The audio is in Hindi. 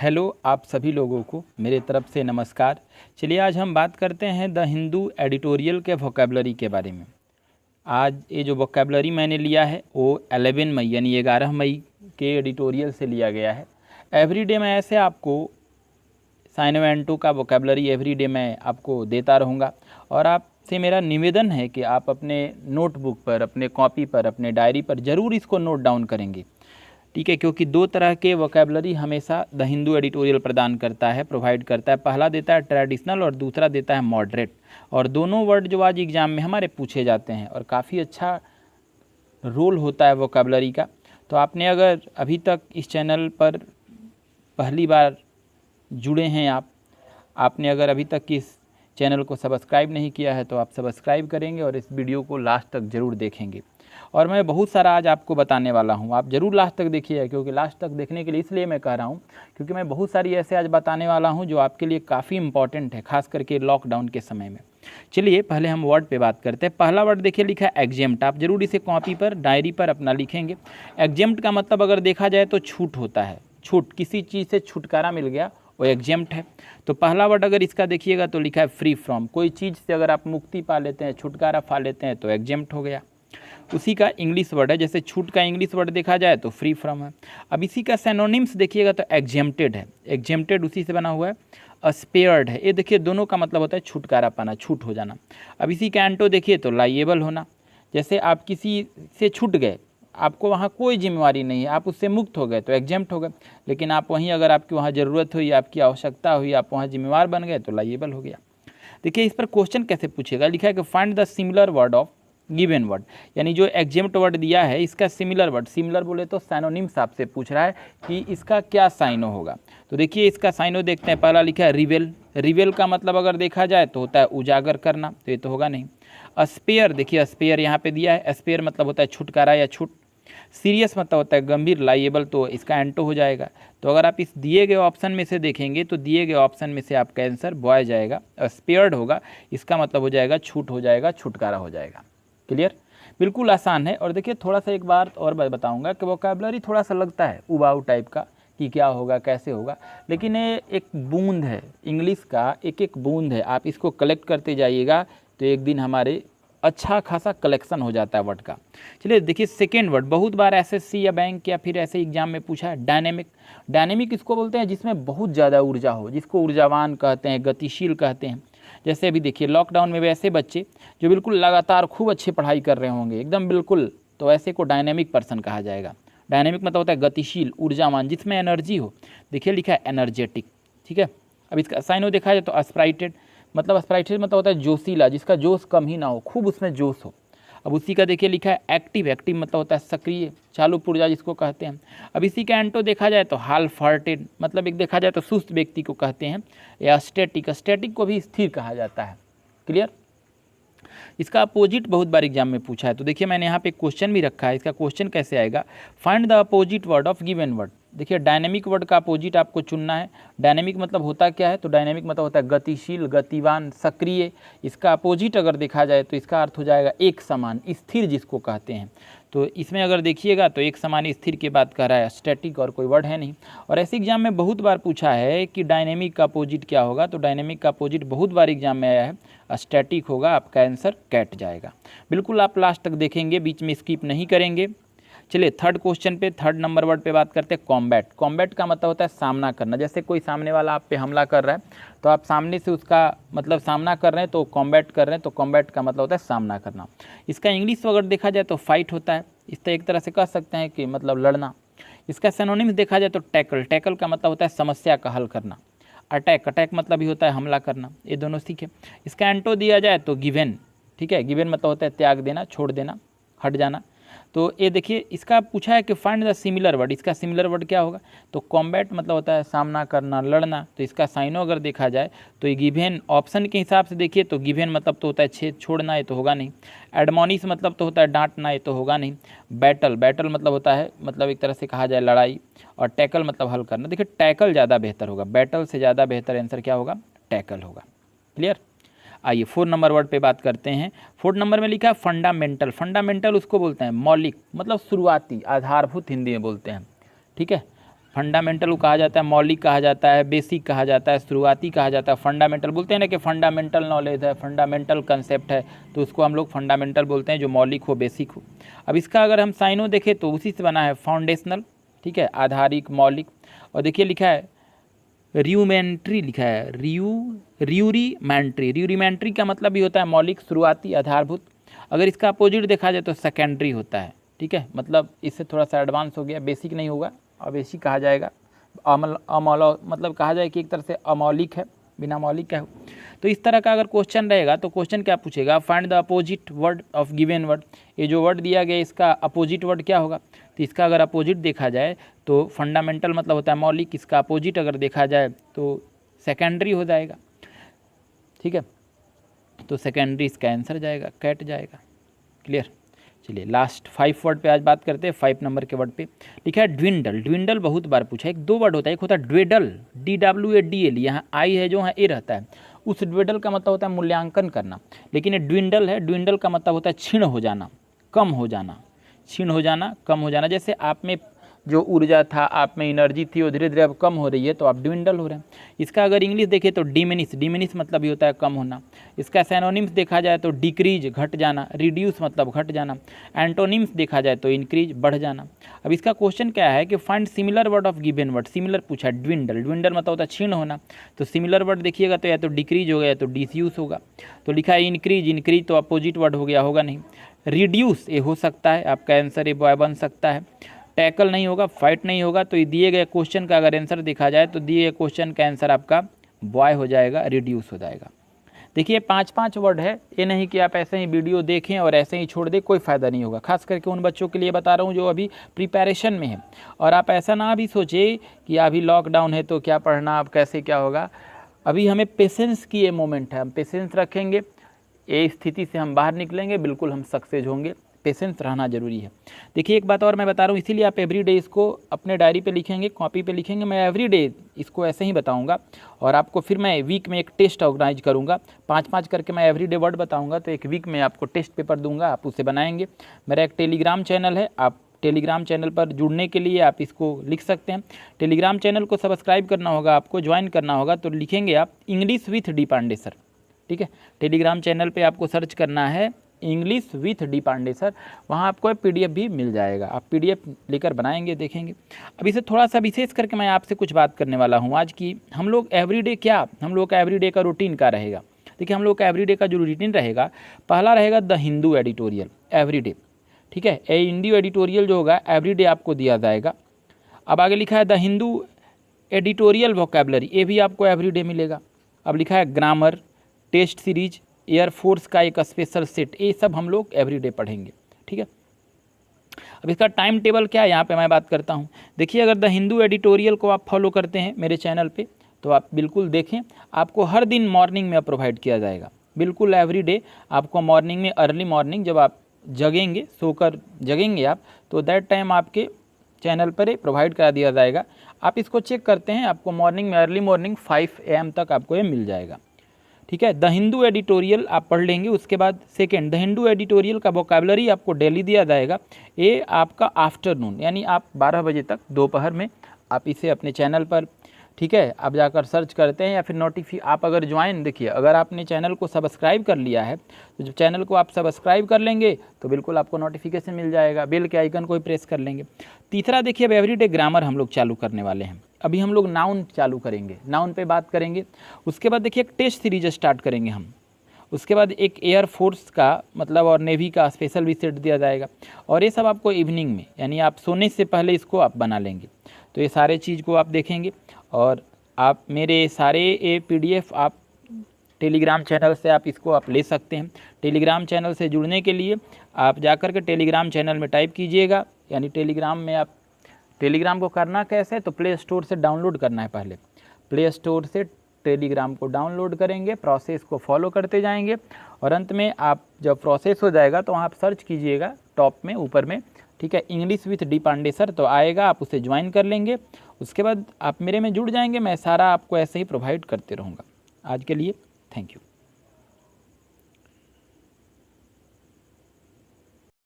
हेलो आप सभी लोगों को मेरे तरफ से नमस्कार। चलिए आज हम बात करते हैं द हिंदू एडिटोरियल के वोकेबलरी के बारे में। आज ये जो वोकेबलरी मैंने लिया है वो 11 मई यानी 11 मई के एडिटोरियल से लिया गया है। एवरीडे मैं ऐसे आपको साइनो एंटो का वोकेबलरी एवरीडे मैं आपको देता रहूँगा और आपसे मेरा निवेदन है कि आप अपने नोटबुक पर, अपने कॉपी पर, अपने डायरी पर ज़रूर इसको नोट डाउन करेंगे, ठीक है। क्योंकि दो तरह के वोकेबलरी हमेशा द हिंदू एडिटोरियल प्रदान करता है, प्रोवाइड करता है। पहला देता है ट्रेडिशनल और दूसरा देता है मॉडरेट, और दोनों वर्ड जो आज एग्ज़ाम में हमारे पूछे जाते हैं और काफ़ी अच्छा रोल होता है वोकेबलरी का। तो आपने अगर अभी तक इस चैनल पर पहली बार जुड़े हैं, आपने अगर अभी तक इस चैनल को सब्सक्राइब नहीं किया है तो आप सब्सक्राइब करेंगे और इस वीडियो को लास्ट तक ज़रूर देखेंगे। और मैं बहुत सारा आज आपको बताने वाला हूं, आप ज़रूर लास्ट तक देखिए, क्योंकि लास्ट तक देखने के लिए इसलिए मैं कह रहा हूं क्योंकि मैं बहुत सारी ऐसे आज बताने वाला हूं जो आपके लिए काफ़ी इंपॉर्टेंट है, खास करके लॉकडाउन के समय में। चलिए पहले हम वर्ड पे बात करते हैं। पहला वर्ड देखिए लिखा है एग्जेम्प्ट। आप जरूर इसे कॉपी पर, डायरी पर अपना लिखेंगे। एग्जेम्प्ट का मतलब अगर देखा जाए तो छूट होता है, छूट, किसी चीज़ से छुटकारा मिल गया वो एग्जेम्प्ट है। तो पहला वर्ड अगर इसका देखिएगा तो लिखा है फ्री फ्रॉम। कोई चीज़ से अगर आप मुक्ति पा लेते हैं, छुटकारा पा लेते हैं तो एग्जेम्प्ट हो गया। उसी का इंग्लिश वर्ड है, जैसे छूट का इंग्लिश वर्ड देखा जाए तो फ्री फ्रॉम है। अब इसी का सिनोनिम्स देखिएगा तो एग्जेम्प्टेड है, एग्जेम्प्टेड उसी से बना हुआ है। स्पेयर्ड है, ये देखिए दोनों का मतलब होता है छुटकारा पाना, छूट हो जाना। अब इसी का एंटो देखिए तो लाइएबल होना, जैसे आप किसी से छूट गए, आपको वहाँ कोई जिम्मेवारी नहीं है, आप उससे मुक्त हो गए तो एग्जेम्प्ट हो गए। लेकिन आप वहीं अगर आपकी वहाँ ज़रूरत हुई, आपकी आवश्यकता हुई, आप वहाँ जिम्मेवार बन गए तो लाइएबल हो गया। देखिए इस पर क्वेश्चन कैसे पूछेगा, लिखा है कि find the similar word of given word, यानी जो एग्जेम्प्ट वर्ड दिया है इसका सिमिलर वर्ड, सिमिलर बोले तो साइनोनिम्स आपसे पूछ रहा है कि इसका क्या साइनो होगा। तो देखिए इसका साइनो देखते हैं। पहला लिखा है रिवेल। रिवेल का मतलब अगर देखा जाए तो होता है उजागर करना, तो ये तो होगा नहीं। स्पेयर, देखिए स्पेयर यहाँ पे दिया है, स्पेयर मतलब होता है छुटकारा या छूट। सीरियस मतलब होता है गंभीर, लाइएबल तो इसका एंटो हो जाएगा। तो अगर आप इस दिए गए ऑप्शन में से देखेंगे तो दिए गए ऑप्शन में से आपका आंसर बॉय जाएगा, स्पेयर्ड होगा, इसका मतलब हो जाएगा छूट हो जाएगा, छुटकारा हो जाएगा। क्लियर, बिल्कुल आसान है। और देखिए थोड़ा सा एक बार और बताऊंगा कि वोकैबुलरी थोड़ा सा लगता है उबाऊ टाइप का कि क्या होगा कैसे होगा, लेकिन ये एक बूंद है, इंग्लिश का एक एक बूंद है। आप इसको कलेक्ट करते जाइएगा तो एक दिन हमारे अच्छा खासा कलेक्शन हो जाता है वर्ड का। चलिए देखिए सेकेंड वर्ड, बहुत बार एसएससी या बैंक या फिर ऐसे एग्जाम में पूछा है, डायनेमिक। डायनेमिक इसको बोलते हैं जिसमें बहुत ज़्यादा ऊर्जा हो, जिसको ऊर्जावान कहते हैं, गतिशील कहते हैं। जैसे अभी देखिए लॉकडाउन में वैसे बच्चे जो बिल्कुल लगातार खूब अच्छी पढ़ाई कर रहे होंगे एकदम बिल्कुल, तो ऐसे को डायनेमिक पर्सन कहा जाएगा। डायनेमिक मतलब होता है गतिशील, ऊर्जावान, जिसमें एनर्जी हो। देखिए लिखा है एनर्जेटिक, ठीक है। अब इसका साइनो देखा जाए तो स्प्राइटेड, मतलब स्प्राइटेड मतलब होता है जोशीला, जिसका जोश कम ही ना हो, खूब उसमें जोश हो। अब उसी का देखिए लिखा है एक्टिव। एक्टिव मतलब होता है सक्रिय, चालू पुर्जा जिसको कहते हैं। अब इसी का एंटो देखा जाए तो हाल्फ हार्टेड, मतलब एक देखा जाए तो सुस्त व्यक्ति को कहते हैं, या स्टैटिक, स्टैटिक को भी स्थिर कहा जाता है। क्लियर, इसका अपोजिट बहुत बार एग्जाम में पूछा है। तो देखिए मैंने यहाँ पे क्वेश्चन भी रखा है, इसका क्वेश्चन कैसे आएगा, find the opposite word of given word. देखिए डायनेमिक वर्ड का अपोजिट आपको चुनना है। डायनेमिक मतलब होता क्या है, तो डायनेमिक मतलब होता है गतिशील, गतिवान, सक्रिय। इसका अपोजिट अगर देखा जाए तो इसका अर्थ हो जाएगा एक समान, स्थिर जिसको कहते हैं। तो इसमें अगर देखिएगा तो एक समान स्थिर की बात कर रहा है, स्टैटिक और कोई वर्ड है नहीं। और ऐसे एग्जाम में बहुत बार पूछा है कि डायनेमिक का अपोजिट क्या होगा, तो डायनेमिक का अपोजिट बहुत बार एग्जाम में आया है, स्टैटिक होगा, आपका आंसर कैट जाएगा। बिल्कुल आप लास्ट तक देखेंगे, बीच में स्किप नहीं करेंगे। चलिए थर्ड क्वेश्चन पे, थर्ड नंबर वर्ड पे बात करते हैं, कॉम्बैट। कॉम्बैट का मतलब होता है सामना करना। जैसे कोई सामने वाला आप पे हमला कर रहा है तो आप सामने से उसका मतलब सामना कर रहे हैं तो कॉम्बैट कर रहे हैं, तो कॉम्बैट का मतलब होता है सामना करना। इसका इंग्लिश अगर देखा जाए तो फाइट होता है, इस तरह एक तरह से कह सकते हैं कि मतलब लड़ना। इसका सिनोनिम्स देखा जाए तो टैकल। टैकल का मतलब होता है समस्या का हल करना। अटैक, अटैक मतलब भी होता है हमला करना, ये दोनों सीखे। इसका एंटो दिया जाए तो गिवन, ठीक है। गिवन मतलब होता है त्याग देना, छोड़ देना, हट जाना। तो ये देखिए इसका पूछा है कि फाइंड द सिमिलर वर्ड, इसका सिमिलर वर्ड क्या होगा, तो कॉम्बैट मतलब होता है सामना करना, लड़ना। तो इसका साइनो अगर देखा जाए तो ये गिवन ऑप्शन के हिसाब से देखिए तो गिवन मतलब तो होता है छेद, छोड़ना, ये तो होगा नहीं। एडमोनिश मतलब तो होता है डांटना, ये तो होगा नहीं। बैटल, बैटल मतलब होता है मतलब एक तरह से कहा जाए लड़ाई। और टैकल मतलब हल करना। देखिए टैकल ज़्यादा बेहतर होगा, बैटल से ज़्यादा बेहतर आंसर क्या होगा, टैकल होगा। क्लियर, आइए 4 नंबर वर्ड पे बात करते हैं। 4 नंबर में लिखा है फंडामेंटल। फंडामेंटल उसको बोलते हैं मौलिक, मतलब शुरुआती, आधारभूत हिंदी में बोलते हैं, ठीक है। फंडामेंटल को कहा जाता है मौलिक, कहा जाता है बेसिक, कहा जाता है शुरुआती, कहा जाता है फंडामेंटल। बोलते हैं ना कि फंडामेंटल नॉलेज है, फंडामेंटल कंसेप्ट है, तो उसको हम लोग फंडामेंटल बोलते हैं, जो मौलिक हो, बेसिक हो। अब इसका अगर हम साइनो देखें तो उसी से बना है फाउंडेशनल, ठीक है, आधारिक, मौलिक। और देखिए लिखा है र्यूमेंट्री, लिखा है र्यूरीमेंट्री। र्यूरीमेंट्री का मतलब भी होता है मौलिक, शुरुआती, आधारभूत। अगर इसका अपोजिट देखा जाए तो सेकेंडरी होता है, ठीक है, मतलब इससे थोड़ा सा एडवांस हो गया, बेसिक नहीं होगा, और बेसिक कहा जाएगा। मतलब कहा जाए कि एक तरह से अमौलिक है, बिना मौलिक का हो। तो इस तरह का अगर क्वेश्चन रहेगा तो क्वेश्चन क्या पूछेगा, find the opposite word of given word. ये जो वर्ड दिया गया इसका अपोजिट वर्ड क्या होगा, तो इसका अगर अपोजिट देखा जाए तो फंडामेंटल मतलब होता है मौलिक, इसका अपोजिट अगर देखा जाए तो सेकेंडरी हो जाएगा, ठीक है। तो सेकेंडरी इसका आंसर जाएगा, कैट जाएगा। क्लियर। चलिए लास्ट 5 वर्ड पे आज बात करते हैं। 5 नंबर के वर्ड पे लिखा है ड्विंडल। ड्विंडल बहुत बार पूछा है, 2 वर्ड होता है, एक होता है ड्वेडल, DWADL, यहाँ आई है जो यहाँ ए रहता है, उस ड्वेडल का मतलब होता है मूल्यांकन करना, लेकिन ये ड्विंडल है, ड्विंडल का मतलब होता है क्षीण हो जाना, कम हो जाना, क्षीण हो जाना, कम हो जाना। जैसे आप में जो ऊर्जा था, आप में एनर्जी थी, वो धीरे धीरे अब कम हो रही है, तो आप ड्विंडल हो रहे हैं। इसका अगर इंग्लिश देखें तो डिमिनिश, डिमिनिश मतलब ये होता है कम होना। इसका सैनोनिम्स देखा जाए तो डिक्रीज, घट जाना, रिड्यूस मतलब घट जाना। एंटोनिम्स देखा जाए तो इंक्रीज, बढ़ जाना। अब इसका क्वेश्चन क्या है कि find similar word of given word. Similar पूछा है, ड्विंडल, ड्विंडल मतलब होता है क्षीण होना, तो सिमिलर वर्ड देखिएगा तो या तो डिक्रीज होगा या तो डिसयूज होगा। तो लिखा है इंक्रीज, इंक्रीज तो अपोजिट वर्ड हो गया, होगा नहीं। रिड्यूस ये हो सकता है, आपका आंसर ये बॉय बन सकता है। टैकल नहीं होगा, फाइट नहीं होगा, तो दिए गए क्वेश्चन का अगर आंसर देखा जाए तो दिए गए क्वेश्चन का आंसर आपका बॉय हो जाएगा, रिड्यूस हो जाएगा। देखिए 5-5 वर्ड है, ये नहीं कि आप ऐसे ही वीडियो देखें और ऐसे ही छोड़ दें, कोई फ़ायदा नहीं होगा। खास करके उन बच्चों के लिए बता रहा हूँ जो अभी प्रिपरेशन में है। और आप ऐसा ना भी सोचें कि अभी लॉकडाउन है तो क्या पढ़ना, अब कैसे क्या होगा। अभी हमें पेशेंस की ये मोमेंट है, हम पेशेंस रखेंगे, ये स्थिति से हम बाहर निकलेंगे, बिल्कुल हम सक्सेस होंगे। पेशेंस रहना जरूरी है। देखिए एक बात और मैं बता रहा हूँ, इसीलिए आप एवरीडे इसको अपने डायरी पे लिखेंगे, कॉपी पे लिखेंगे। मैं एवरीडे इसको ऐसे ही बताऊंगा और आपको फिर मैं वीक में एक टेस्ट ऑर्गेनाइज करूंगा, 5-5 करके मैं एवरीडे वर्ड बताऊंगा, तो एक वीक में आपको टेस्ट पेपर दूंगा, आप उसे बनाएंगे। मेरा एक टेलीग्राम चैनल है, आप टेलीग्राम चैनल पर जुड़ने के लिए आप इसको लिख सकते हैं। टेलीग्राम चैनल को सब्सक्राइब करना होगा, आपको ज्वाइन करना होगा, तो लिखेंगे आप English with D Pandey sir, ठीक है। टेलीग्राम चैनल पे आपको सर्च करना है English with D Pandey sir, वहाँ आपको PDF भी मिल जाएगा, आप PDF लेकर बनाएंगे, देखेंगे। अब इसे थोड़ा सा विशेष करके मैं आपसे कुछ बात करने वाला हूँ आज की। हम लोग एवरीडे क्या, हम लोग का एवरीडे का रूटीन क्या रहेगा। देखिए हम लोग का एवरीडे का जो रूटीन रहेगा, पहला रहेगा द हिंदू एडिटोरियल एवरीडे, ठीक है। हिंदू एडिटोरियल जो होगा एवरीडे आपको दिया जाएगा। अब आगे लिखा है द हिंदू एडिटोरियल वोकैबुलरी, ये भी आपको एवरीडे मिलेगा। अब लिखा है ग्रामर, टेस्ट सीरीज, एयरफोर्स का एक स्पेशल सेट, ये सब हम लोग एवरीडे पढ़ेंगे, ठीक है। अब इसका टाइम टेबल क्या है, यहाँ पे मैं बात करता हूँ। देखिए अगर द हिंदू एडिटोरियल को आप फॉलो करते हैं मेरे चैनल पे, तो आप बिल्कुल देखें, आपको हर दिन मॉर्निंग में प्रोवाइड किया जाएगा, बिल्कुल एवरीडे आपको मॉर्निंग में, अर्ली मॉर्निंग जब आप जगेंगे, सोकर जगेंगे आप, तो दैट टाइम आपके चैनल पर प्रोवाइड करा दिया जाएगा। आप इसको चेक करते हैं, आपको मॉर्निंग में, अर्ली मॉर्निंग 5 AM तक आपको ये मिल जाएगा, ठीक है। द हिंदू एडिटोरियल आप पढ़ लेंगे। उसके बाद सेकेंड, द हिंदू एडिटोरियल का वोकैबुलरी आपको डेली दिया जाएगा, ये आपका आफ्टरनून, यानी आप 12 बजे तक दोपहर में आप इसे अपने चैनल पर, ठीक है, आप जाकर सर्च करते हैं या फिर आप अगर ज्वाइन, देखिए अगर आपने चैनल को सब्सक्राइब कर लिया है, तो जब चैनल को आप सब्सक्राइब कर लेंगे तो बिल्कुल आपको नोटिफिकेशन मिल जाएगा, बेल के आइकन को ही प्रेस कर लेंगे। तीसरा देखिए अब एवरीडे ग्रामर हम लोग चालू करने वाले हैं। अभी हम लोग नाउन चालू करेंगे, नाउन पे बात करेंगे। उसके बाद देखिए एक टेस्ट सीरीज स्टार्ट करेंगे हम। उसके बाद एक एयरफोर्स का मतलब और नेवी का स्पेशल भी सेट दिया जाएगा, और ये सब आपको इवनिंग में, यानी आप सोने से पहले इसको आप बना लेंगे। तो ये सारे चीज़ को आप देखेंगे, और आप मेरे सारे ये PDF आप टेलीग्राम चैनल से आप इसको आप ले सकते हैं। टेलीग्राम चैनल से जुड़ने के लिए आप जाकर के टेलीग्राम चैनल में टाइप कीजिएगा, यानी टेलीग्राम में आप, टेलीग्राम को करना कैसे, तो प्ले स्टोर से डाउनलोड करना है। पहले प्ले स्टोर से टेलीग्राम को डाउनलोड करेंगे, प्रोसेस को फॉलो करते जाएंगे, और अंत में आप जब प्रोसेस हो जाएगा तो आप सर्च कीजिएगा टॉप में, ऊपर में, ठीक है, English with D Pandey sir, तो आएगा, आप उसे ज्वाइन कर लेंगे। उसके बाद आप मेरे में जुड़ जाएंगे, मैं सारा आपको ऐसे ही प्रोवाइड करते रहूँगा। आज के लिए थैंक यू।